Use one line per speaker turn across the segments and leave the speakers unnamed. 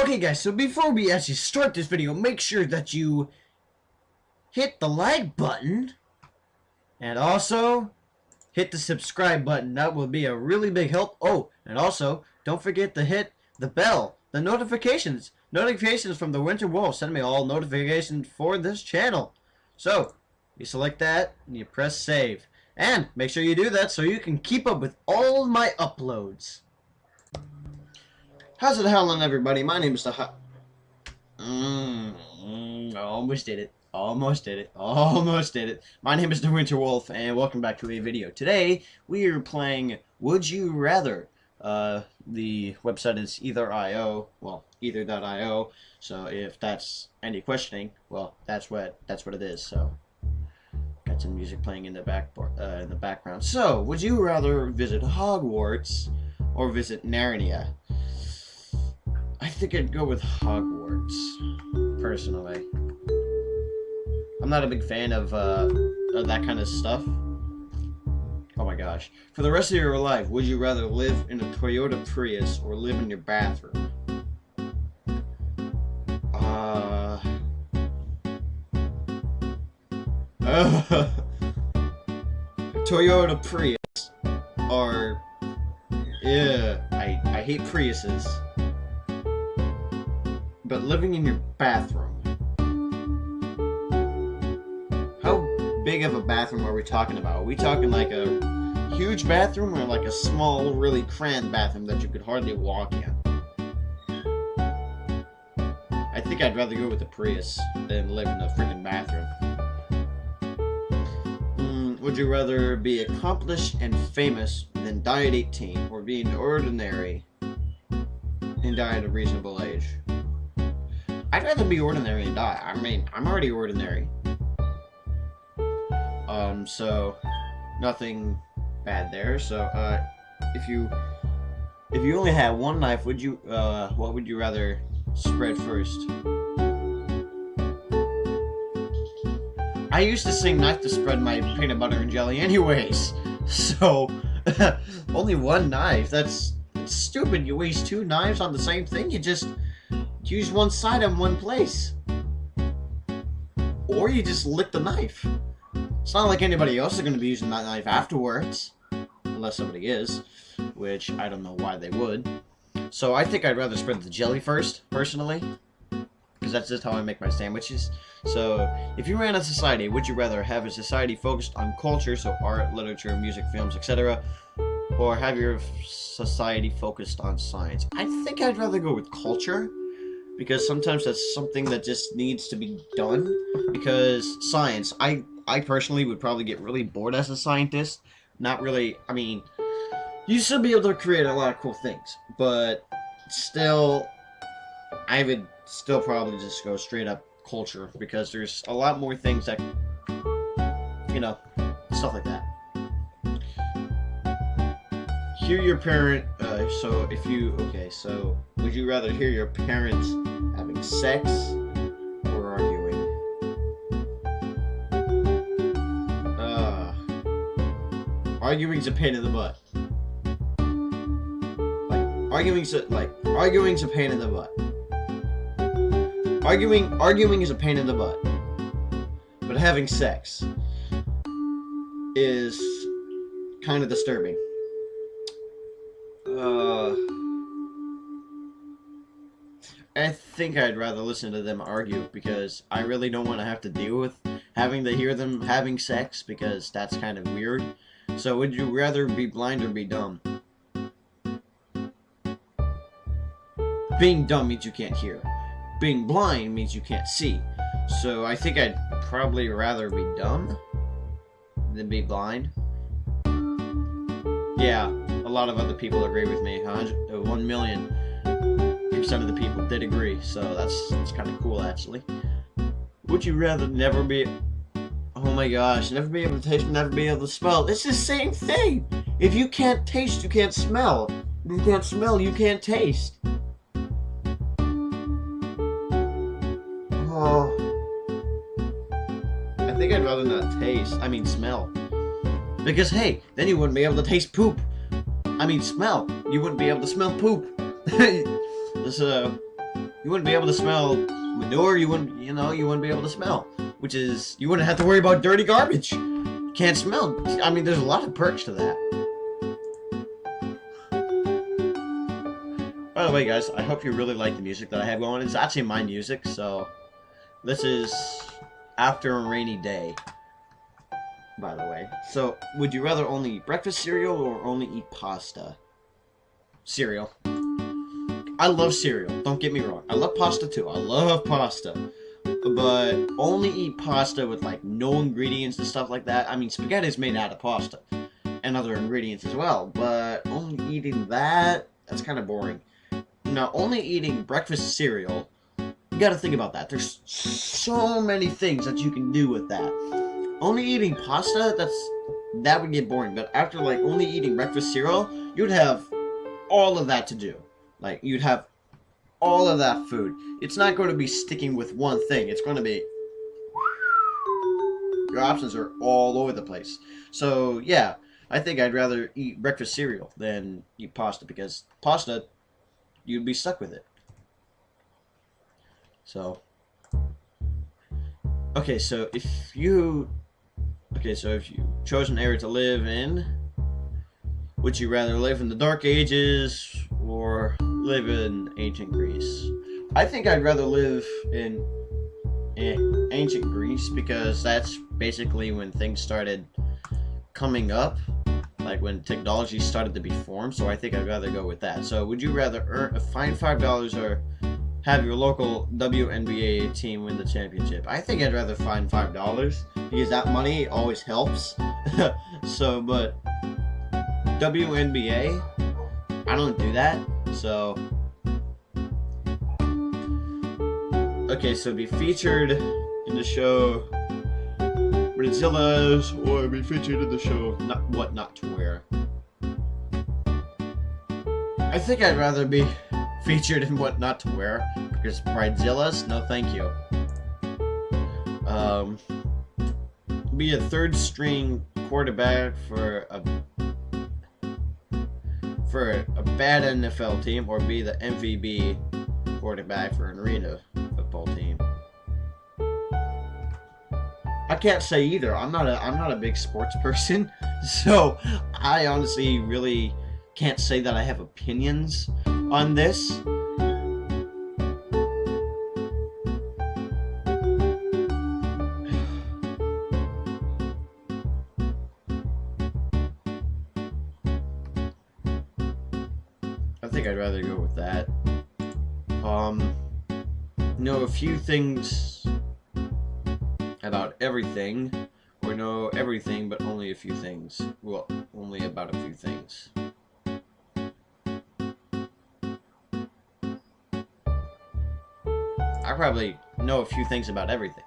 Okay guys, so before we actually start this video, make sure that you hit the like button and also hit the subscribe button. That will be a really big help. Oh, and also don't forget to hit the bell, the notifications from the Winter Wolf. Send me all notifications for this channel. So you select that and you press save, and make sure you do that so you can keep up with all of my uploads. How's it howling, everybody? My name is the almost did it. Almost did it. My name is the Winter Wolf, and welcome back to a video. Today, we are playing Would You Rather. The website is either.io, so if that's any questioning, well, that's what it is. So, got some music playing in the background. So, would you rather visit Hogwarts or visit Narnia? I think I'd go with Hogwarts, personally. I'm not a big fan of that kind of stuff. Oh my gosh. For the rest of your life, would you rather live in a Toyota Prius or live in your bathroom? Toyota Prius are... Yeah, I hate Priuses. But living in your bathroom. How big of a bathroom are we talking about? Are we talking like a huge bathroom or like a small, really cramped bathroom that you could hardly walk in? I think I'd rather go with the Prius than live in a freaking bathroom. Would you rather be accomplished and famous than die at 18, or be an ordinary and die at a reasonable age? I'd rather be ordinary and die. I mean, I'm already ordinary. So nothing bad there. So, if you only had one knife, would you, what would you rather spread first? I used to sing knife to spread my peanut butter and jelly anyways. So, only one knife. That's stupid. You waste two knives on the same thing. You just use one side in one place. Or you just lick the knife. It's not like anybody else is going to be using that knife afterwards. Unless somebody is. Which, I don't know why they would. So I think I'd rather spread the jelly first, personally. Because that's just how I make my sandwiches. So, if you ran a society, would you rather have a society focused on culture, so art, literature, music, films, etc., or have your society focused on science? I think I'd rather go with culture, because sometimes that's something that just needs to be done. Because science, I personally would probably get really bored as a scientist. Not really, I mean, you still be able to create a lot of cool things, but still, I would still probably just go straight up culture, because there's a lot more things that, you know, stuff like that. Hear your parent, so if you, okay, so would you rather hear your parents having sex or arguing? Arguing's a pain in the butt. Arguing's a pain in the butt. Arguing is a pain in the butt. But having sex is kind of disturbing. I think I'd rather listen to them argue, because I really don't want to have to deal with having to hear them having sex, because that's kind of weird. So would you rather be blind or be dumb? Being dumb means you can't hear. Being blind means you can't see. So I think I'd probably rather be dumb than be blind. Yeah, a lot of other people agree with me. 1,000,000% of the people did agree, so that's kind of cool, actually. Would you rather never be... Oh my gosh, never be able to taste, never be able to smell. It's the same thing! If you can't taste, you can't smell. If you can't smell, you can't taste. Oh. I think I'd rather not taste. I mean, smell. Because, hey, then you wouldn't be able to taste poop. I mean, smell. You wouldn't be able to smell poop. So, You wouldn't be able to smell manure. You wouldn't be able to smell. Which is, you wouldn't have to worry about dirty garbage. You can't smell. I mean, there's a lot of perks to that. By the way, guys, I hope you really like the music that I have going. It's actually my music, so this is After a Rainy Day, by the way. So, would you rather only eat breakfast cereal or only eat pasta? Cereal. I love cereal, don't get me wrong. I love pasta too. I love pasta. But only eat pasta with like no ingredients and stuff like that. I mean, spaghetti is made out of pasta and other ingredients as well, but only eating that's kind of boring. Now, only eating breakfast cereal, you gotta think about that. There's so many things that you can do with that. Only eating pasta, that would get boring. But after like only eating breakfast cereal, you'd have all of that to do. Like, you'd have all of that food. It's not going to be sticking with one thing. It's going to be, your options are all over the place. So yeah, I think I'd rather eat breakfast cereal than eat pasta, because pasta, you'd be stuck with it. So, okay, so if you chose an area to live in, would you rather live in the Dark Ages or live in ancient Greece? I think I'd rather live in ancient Greece, because that's basically when things started coming up, like when technology started to be formed. So I think I'd rather go with that. So would you rather find $5 or have your local WNBA team win the championship? I think I'd rather find $5, because that money always helps. So, but WNBA, I don't do that. So, okay, so be featured in the show Bridezillas, or be featured in the show What Not to Wear. I think I'd rather be featured in What Not to Wear, because Bridezillas, no thank you. Be a third string quarterback for a bad NFL team, or be the MVP quarterback for an arena football team. I can't say either. I'm not a big sports person, so I honestly really can't say that I have opinions on this. I think I'd rather go with that. Know a few things about everything, or know everything but only a few things. Well, only about a few things. I probably know a few things about everything,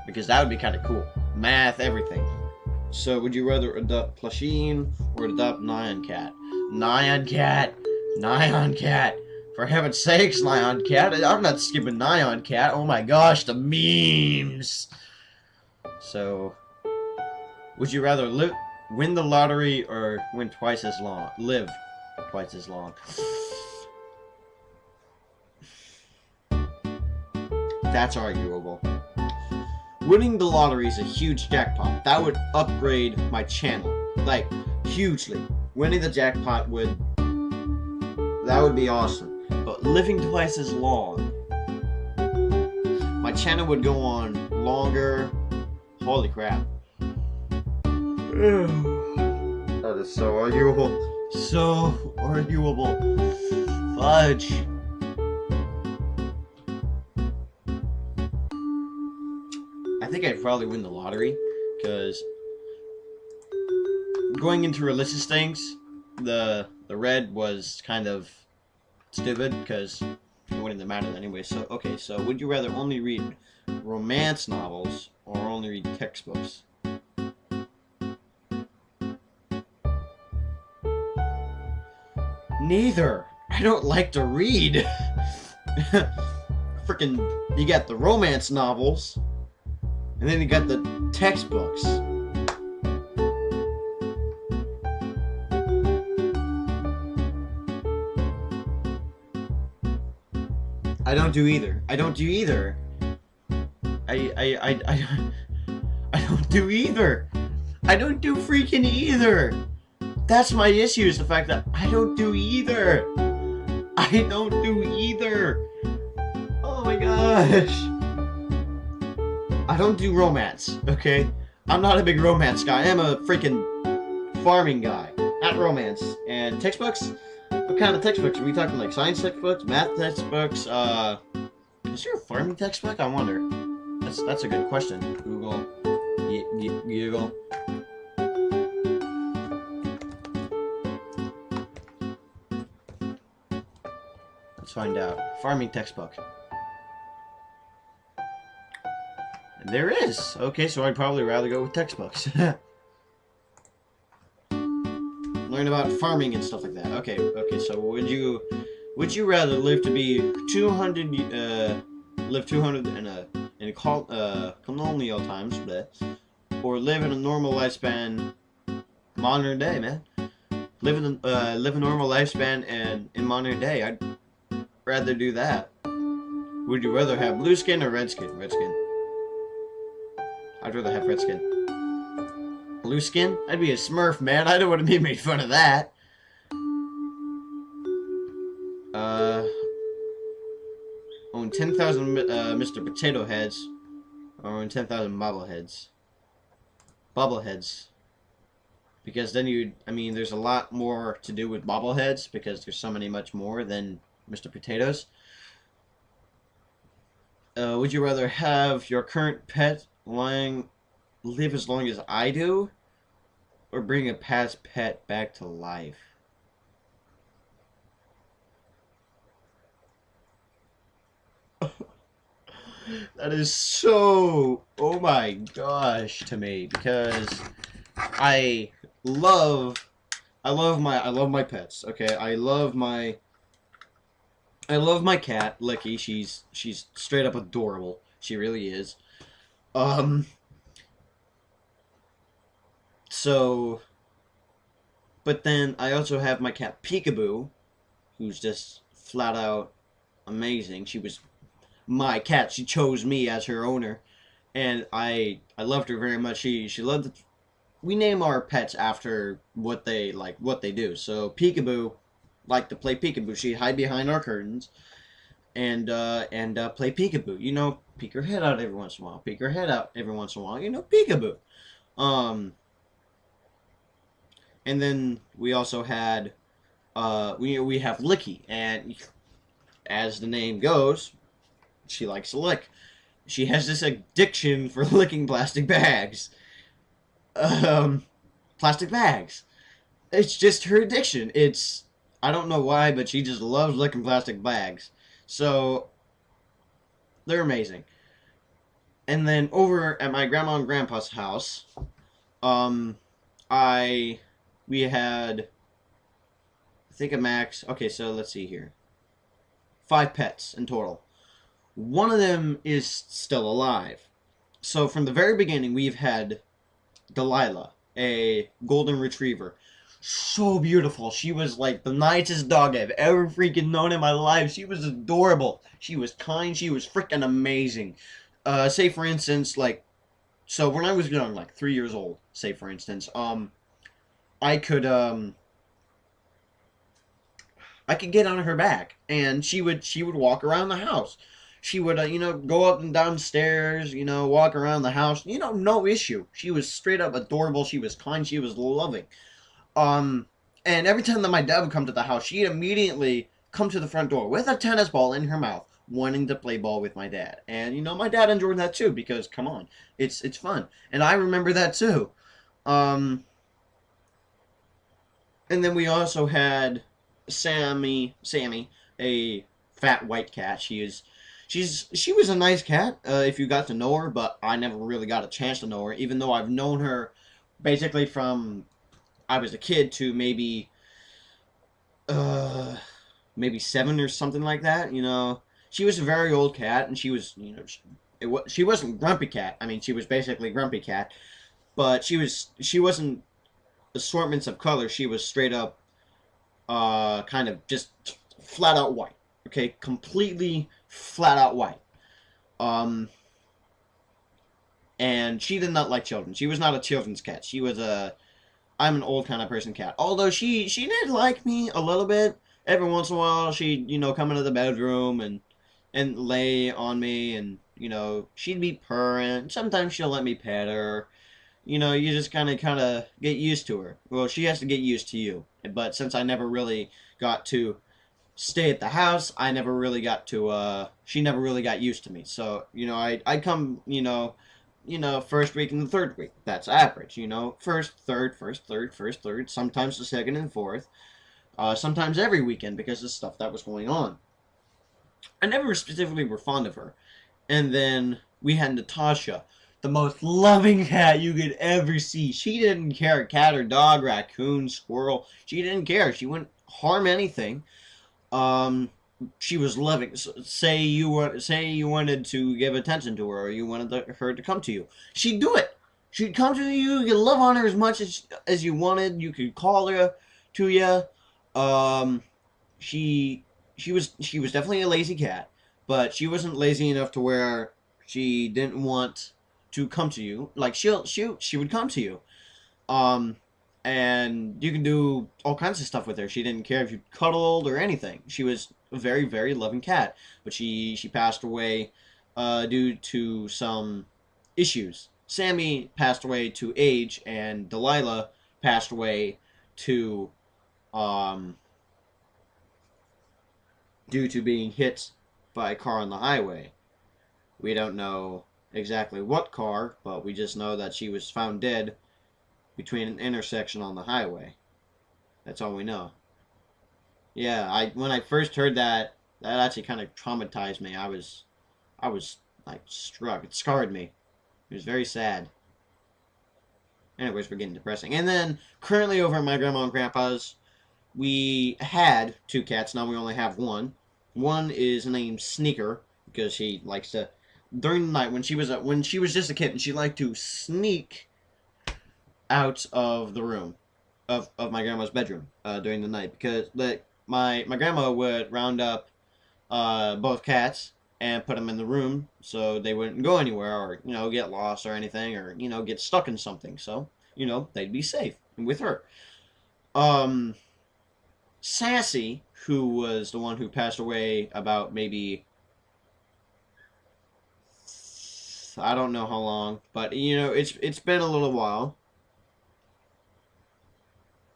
because that would be kind of cool. Math, everything. So, would you rather adopt Plusheen or adopt Nyan Cat? Nyan Cat! Nyan Cat! For heaven's sakes, Nyan Cat! I'm not skipping Nyan Cat. Oh my gosh, the memes! So, would you rather win the lottery or live twice as long? That's arguable. Winning the lottery is a huge jackpot. That would upgrade my channel, like, hugely. Winning the jackpot that would be awesome. But living twice as long, my channel would go on longer. Holy crap. That is so arguable. So arguable. Fudge. I think I'd probably win the lottery, because going into religious things, the red was kind of stupid, because it wouldn't have mattered anyway. So, okay, so would you rather only read romance novels or only read textbooks? Neither. I don't like to read. Freaking, you got the romance novels, and then you got the textbooks. I don't do either. I don't do either. I I don't do either. I don't do freaking either. That's my issue, is the fact that I don't do either. I don't do either. Oh my gosh. I don't do romance, okay? I'm not a big romance guy. I am a freaking farming guy, not romance. And textbooks? What kind of textbooks? Are we talking like science textbooks, math textbooks? Is there a farming textbook? I wonder. That's a good question. Google. Google. Let's find out. Farming textbook. And there is. Okay, so I'd probably rather go with textbooks. Learn about farming and stuff like that. Okay, so would you rather live to be 200 in colonial times, or live in a normal lifespan modern day, man? Live a normal lifespan and in modern day. I'd rather do that. Would you rather have blue skin or red skin? Red skin. I'd rather have red skin. Blue skin? I'd be a Smurf, man. I don't want to be made fun of that. Own 10,000 Mr. Potato Heads, or own 10,000 bobbleheads. Bobbleheads. Because then there's a lot more to do with bobbleheads, because there's so many much more than Mr. Potatoes. Would you rather have your current pet live as long as I do, or bring a past pet back to life? That is so, oh my gosh, to me, because I love my pets. Okay, I love my cat, Licky. She's straight up adorable. She really is. So, but then I also have my cat Peekaboo, who's just flat out amazing. She was my cat. She chose me as her owner, and I loved her very much. She loved. We name our pets after what they do. So Peekaboo liked to play peekaboo. She'd hide behind our curtains and play peekaboo. You know, peek her head out every once in a while. Peek her head out every once in a while. You know, peekaboo. And then we also had we have Licky, and as the name goes, she likes to lick. She has this addiction for licking plastic bags. Plastic bags. It's just her addiction. I don't know why, but she just loves licking plastic bags. So, they're amazing. And then over at my grandma and grandpa's house, we had, I think a max, okay, so let's see here. 5 pets in total. One of them is still alive. So from the very beginning, we've had Delilah, a golden retriever. So beautiful. She was like the nicest dog I've ever freaking known in my life. She was adorable. She was kind. She was freaking amazing. Say for instance, like, so when I was young, like 3 years old, say for instance, I could get on her back, and she would walk around the house. She would, go up and down stairs, walk around the house, no issue. She was straight up adorable. She was kind. She was loving. And every time that my dad would come to the house, she'd immediately come to the front door with a tennis ball in her mouth, wanting to play ball with my dad. And, my dad enjoyed that too, because, come on, it's fun. And I remember that too. And then we also had Sammy, a fat white cat. She was a nice cat, if you got to know her, but I never really got a chance to know her, even though I've known her basically from I was a kid to maybe 7 or something like that. She was a very old cat, and she was, she wasn't Grumpy Cat. I mean, she was basically Grumpy Cat, but she wasn't assortments of color. She was straight up kind of just flat out white. Okay, completely flat out white. And she did not like children. She was not a children's cat. She was a I'm an old kind of person cat. Although she did like me a little bit. Every once in a while, she'd, come into the bedroom and lay on me, and, she'd be purring. Sometimes she'll let me pet her. You just kind of get used to her. Well, she has to get used to you. But since I never really got to stay at the house, I never really got to, she never really got used to me. So, I'd come, first week and the third week. That's average, First, third, sometimes the second and fourth. Sometimes every weekend because of stuff that was going on. I never specifically were fond of her. And then we had Natasha, the most loving cat you could ever see. She didn't care, cat or dog, raccoon, squirrel. She didn't care. She wouldn't harm anything. She was loving. Say you wanted to give attention to her, or you wanted her to come to you. She'd do it. She'd come to you. You could love on her as much as you wanted. You could call her to you. She was definitely a lazy cat, but she wasn't lazy enough to where she didn't want to come to you. Like she would come to you. And you can do all kinds of stuff with her. She didn't care if you cuddled or anything. She was a very, very loving cat. But she passed away due to some issues. Sammy passed away to age, and Delilah passed away to due to being hit by a car on the highway. We don't know exactly what car, but we just know that she was found dead between an intersection on the highway. That's all we know. Yeah, when I first heard that actually kind of traumatized me. I was like struck. It scarred me. It was very sad. Anyways, we're getting depressing. And then currently over at my grandma and grandpa's, we had 2 cats. Now we only have 1. One is named Sneaker because she likes to during the night when she was just a kitten, she liked to sneak out of the room of my grandma's bedroom during the night because my grandma would round up both cats and put them in the room so they wouldn't go anywhere or get lost or anything or get stuck in something, so they'd be safe with her. Sassy, who was the one who passed away about maybe I don't know how long, but it's been a little while.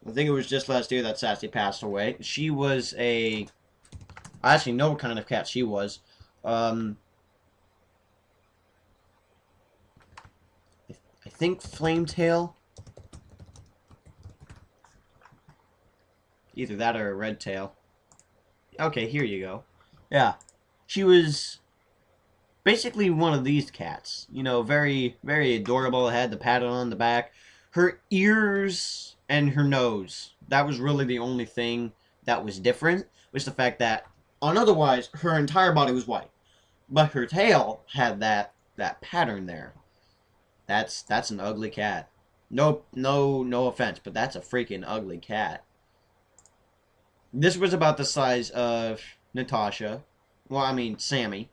I think it was just last year that Sassy passed away. She was I actually know what kind of cat she was. I think Flametail. Either that or a red tail. Okay, here you go. Yeah. She was basically one of these cats. Very, very adorable. Had the pattern on the back. Her ears and her nose. That was really the only thing that was different. Was the fact that, otherwise, her entire body was white. But her tail had that pattern there. That's an ugly cat. No offense, but that's a freaking ugly cat. This was about the size of Natasha. Well, I mean, Sammy.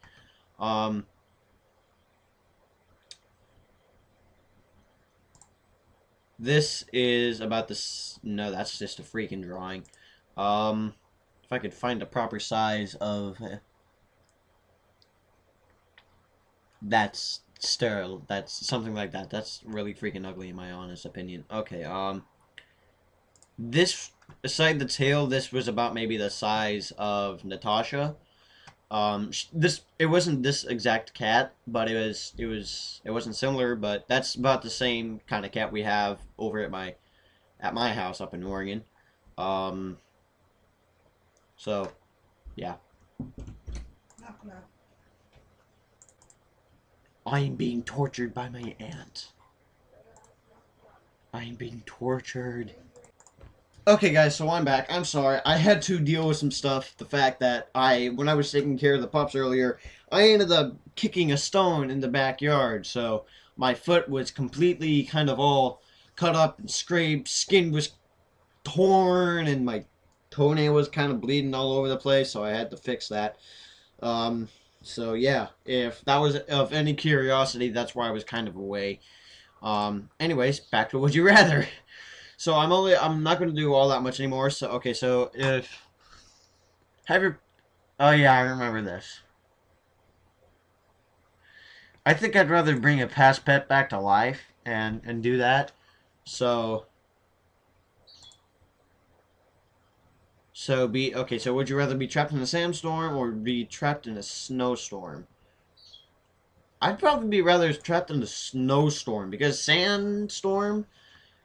This is about this. No, that's just a freaking drawing. If I could find a proper size of. That's sterile. That's something like that. That's really freaking ugly in my honest opinion. Okay, this, aside the tail, this was about maybe the size of Natasha. It wasn't this exact cat, but it wasn't similar, but that's about the same kind of cat we have over at my house up in Oregon. So, yeah. I am being tortured by my aunt. I am being tortured. Okay, guys, so I'm back. I'm sorry. I had to deal with some stuff. The fact that when I was taking care of the pups earlier, I ended up kicking a stone in the backyard. So my foot was completely kind of all cut up and scraped. Skin was torn, and my toenail was kind of bleeding all over the place. So I had to fix that. So yeah, if that was of any curiosity, that's why I was kind of away. Anyways, back to Would You Rather. So I'm not going to do all that much anymore. So okay, so if have your oh yeah, I remember this. I think I'd rather bring a past pet back to life and do that. So be okay. So would you rather be trapped in a sandstorm or be trapped in a snowstorm? I'd probably be rather trapped in a snowstorm because sandstorm,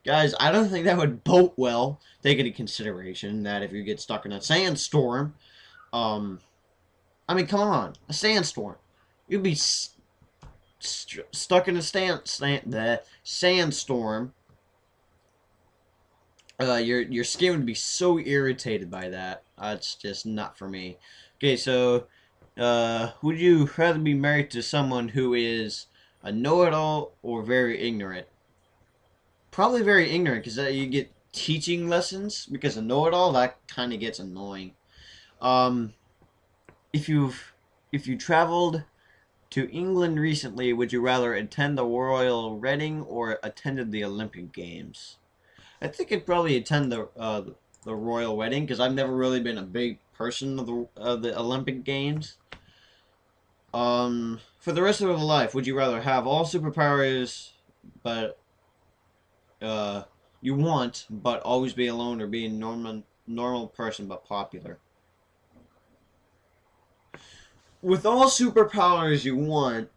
guys. I don't think that would boat well. Take into consideration that if you get stuck in a sandstorm, um, I mean, come on, a sandstorm, you'd be stuck in a the sandstorm. Your skin would be so irritated by that. It's just not for me. Okay, so would you rather be married to someone who is a know-it-all or very ignorant? Probably very ignorant because you get teaching lessons. Because a know-it-all that kind of gets annoying. Um, if you traveled to England recently, would you rather attend the royal wedding or attended the Olympic Games? I think I'd probably attend the royal wedding because I've never really been a big person of the Olympic Games. For the rest of your life, would you rather have all superpowers, but you want, but always be alone, or be a normal person but popular? With all superpowers you want,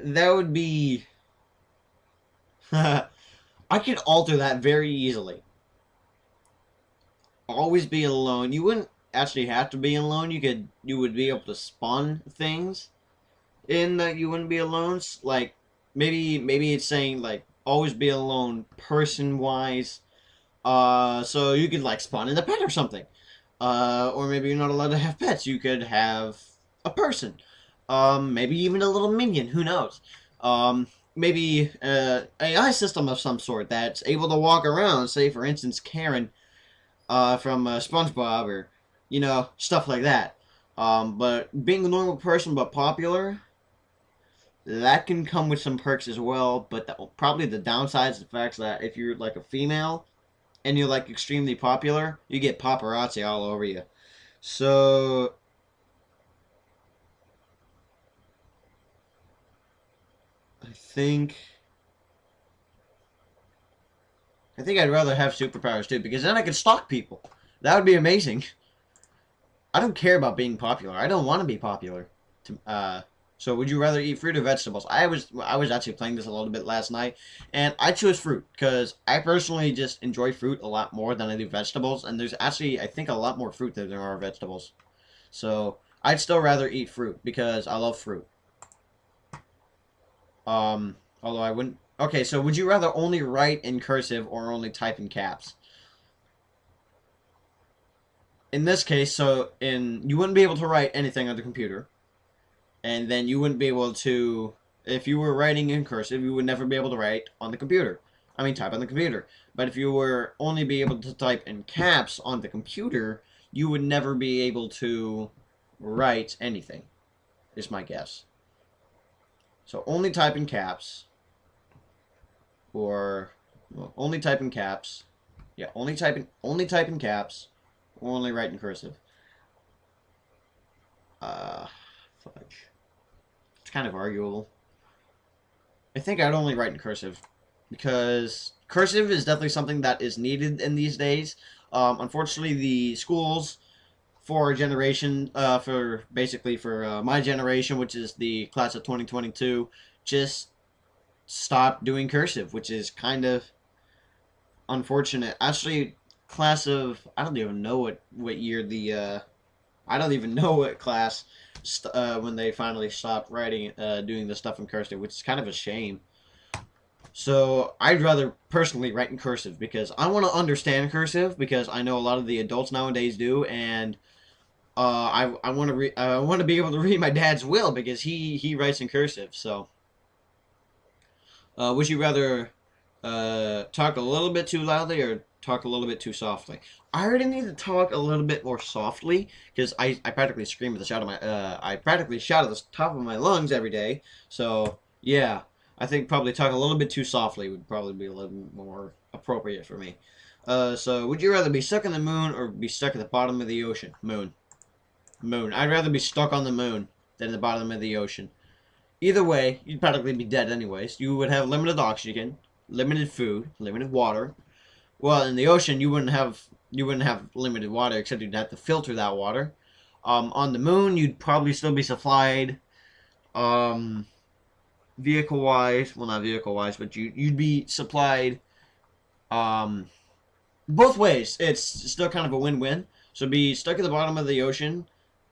that would be. I could alter that very easily. Always be alone. You wouldn't actually have to be alone. You would be able to spawn things in that you wouldn't be alone. Like maybe it's saying like always be alone person wise. So you could like spawn in a pet or something. Or maybe you're not allowed to have pets. You could have a person. Maybe even a little minion. Who knows? Maybe AI system of some sort that's able to walk around. Say for instance Karen from SpongeBob, or stuff like that. But being a normal person but popular, that can come with some perks as well. But probably the downside is the fact that if you're like a female and you're like extremely popular, you get paparazzi all over you. So I think I'd rather have superpowers too because then I could stalk people. That would be amazing. I don't care about being popular. I don't want to be popular. So would you rather eat fruit or vegetables? I was actually playing this a little bit last night, and I chose fruit because I personally just enjoy fruit a lot more than I do vegetables. And there's actually I think a lot more fruit than there are vegetables. So I'd still rather eat fruit because I love fruit. Although I wouldn't. Okay, so would you rather only write in cursive or only type in caps? In this case, you wouldn't be able to write anything on the computer, and then you wouldn't be able to, if you were writing in cursive, you would never be able to write on the computer. I mean, type on the computer. But if you were only be able to type in caps on the computer, you would never be able to write anything, is my guess. So only type in caps, or well, only type in caps. Yeah, only type in caps, or only write in cursive. Fudge. It's kind of arguable. I think I'd only write in cursive because cursive is definitely something that is needed in these days. Unfortunately, the schools for our generation, for basically for my generation, which is the class of 2022, just stopped doing cursive, which is kind of unfortunate. Actually, class of I don't even know what year the I don't even know what class when they finally stopped writing doing the stuff in cursive, which is kind of a shame. So I'd rather personally write in cursive because I want to understand cursive because I know a lot of the adults nowadays do, and I want to I want to be able to read my dad's will because he writes in cursive. So would you rather talk a little bit too loudly or talk a little bit too softly? I already need to talk a little bit more softly because I practically scream at the shout of my I practically shout at the top of my lungs every day. So yeah, I think probably talk a little bit too softly would probably be a little more appropriate for me. So would you rather be stuck on the moon or be stuck at the bottom of the ocean? Moon. Moon. I'd rather be stuck on the moon than the bottom of the ocean. Either way, you'd practically be dead anyways. You would have limited oxygen, limited food, limited water. Well, in the ocean, you wouldn't have limited water, except you'd have to filter that water. On the moon, you'd probably still be supplied, um, vehicle-wise. Well, not vehicle-wise, but you'd be supplied, um, both ways. It's still kind of a win-win. So be stuck at the bottom of the ocean.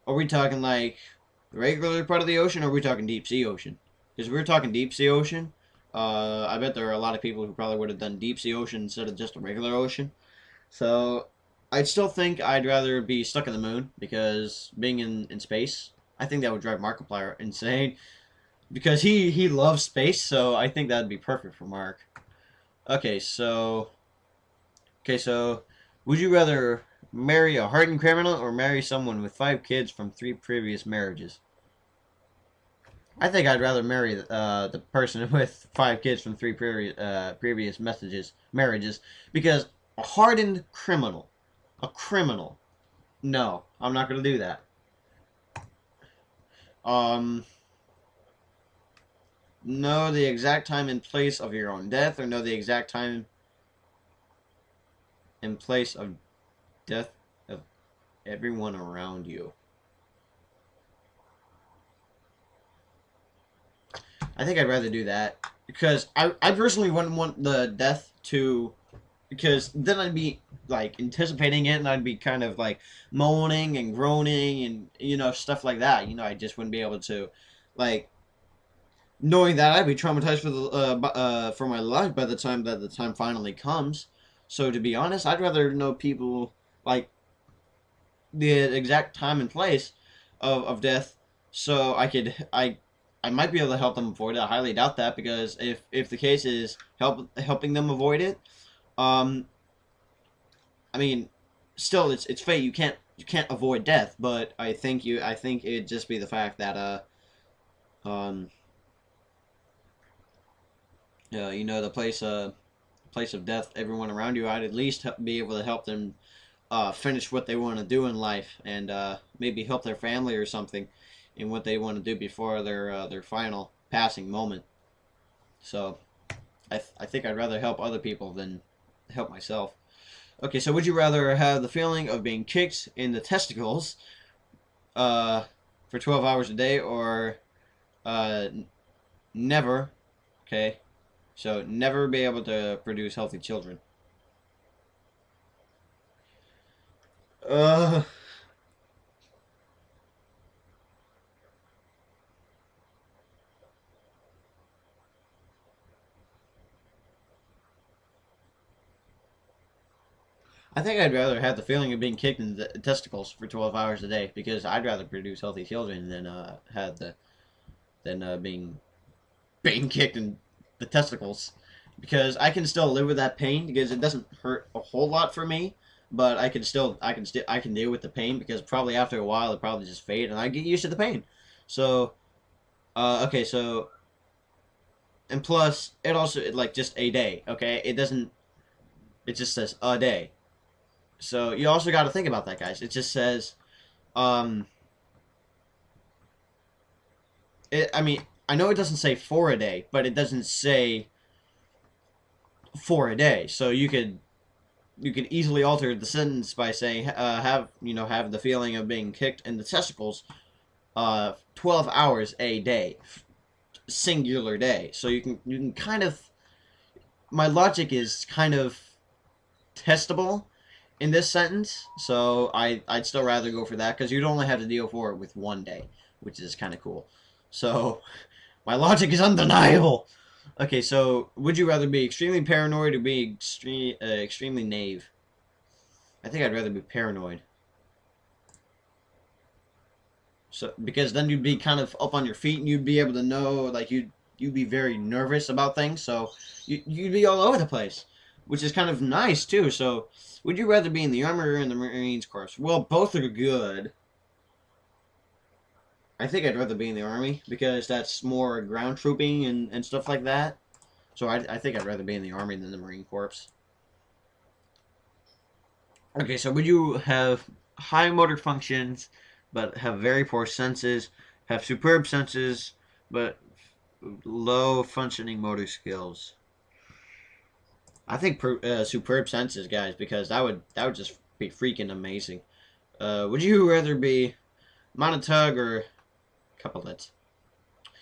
Are we talking like the regular part of the ocean, or are we talking deep sea ocean? Because if we're talking deep sea ocean, I bet there are a lot of people who probably would have done deep sea ocean instead of just a regular ocean. So I'd still think I'd rather be stuck in the moon because being in space, I think that would drive Markiplier insane because he loves space. So I think that'd be perfect for Mark. Okay, so would you rather marry a hardened criminal or marry someone with 5 kids from 3 previous marriages? I think I'd rather marry the person with 5 kids from 3 previous marriages, because a hardened criminal, a criminal, no, I'm not gonna do that. Um, know the exact time and place of your own death, or know the exact time and place of death of everyone around you. I think I'd rather do that because I personally wouldn't want the death to, because then I'd be like anticipating it and I'd be kind of like moaning and groaning and stuff like that. I just wouldn't be able to, like, knowing that I'd be traumatized for my life by the time that the time finally comes. So to be honest, I'd rather know people, like, the exact time and place of death, so I might be able to help them avoid it. I highly doubt that, because if the case is helping them avoid it, um, I mean, still it's fate. You can't avoid death, but I think it'd just be the fact that um the place of death, everyone around you, I'd at least be able to help them finish what they want to do in life, and maybe help their family or something in what they want to do before their final passing moment. So I think I'd rather help other people than help myself. Okay, so would you rather have the feeling of being kicked in the testicles uh, for 12 hours a day, or uh, never, okay, so never be able to produce healthy children? Uh, I think I'd rather have the feeling of being kicked in the testicles for 12 hours a day, because I'd rather produce healthy children than have the than being kicked in the testicles, because I can still live with that pain because it doesn't hurt a whole lot for me, but I can deal with the pain, because probably after a while it probably just fade and I get used to the pain. So okay, so, and plus it also, like, just a day, okay? It just says a day. So you also got to think about that, guys. It just says, um, I mean, I know it doesn't say for a day, but it doesn't say for a day. So you could easily alter the sentence by saying, have the feeling of being kicked in the testicles, 12 hours a day, singular day. So you can kind of, my logic is kind of testable in this sentence, so I'd still rather go for that, because you'd only have to deal for it with one day, which is kind of cool. So my logic is undeniable. Okay, so would you rather be extremely paranoid or be extremely naive? I think I'd rather be paranoid. So, because then you'd be kind of up on your feet and you'd be able to know, like, you'd be very nervous about things, so you'd be all over the place, which is kind of nice too. So, would you rather be in the Army or in the Marines Corps? Well, both are good. I think I'd rather be in the Army because that's more ground trooping and stuff like that. So I think I'd rather be in the Army than the Marine Corps. Okay, so would you have high motor functions but have very poor senses, have superb senses but low functioning motor skills? I think superb senses, guys, because that would just be freaking amazing. Would you rather be Montague or Capulet?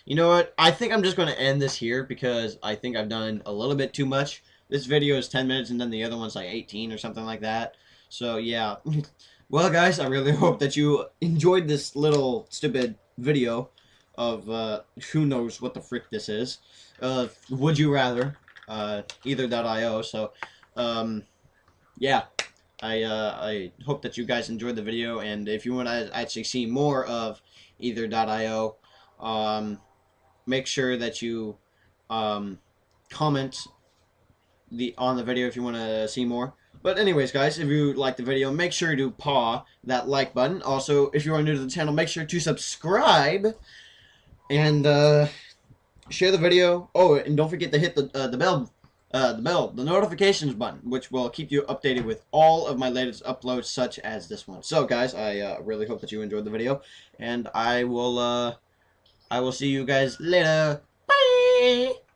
You know what? I think I'm just going to end this here because I think I've done a little bit too much. This video is 10 minutes and then the other one's like 18 or something like that. So, yeah. Well, guys, I really hope that you enjoyed this little stupid video of who knows what the frick this is. Would you rather? Either.io. So, yeah. I hope that you guys enjoyed the video, and if you want to actually see more of Either.io, make sure that you comment on the video if you want to see more. But anyways, guys, if you liked the video, make sure to paw that like button. Also, if you are new to the channel, make sure to subscribe and share the video. Oh, and don't forget to hit the notifications button, which will keep you updated with all of my latest uploads, such as this one. So, guys, I really hope that you enjoyed the video, and I will see you guys later. Bye.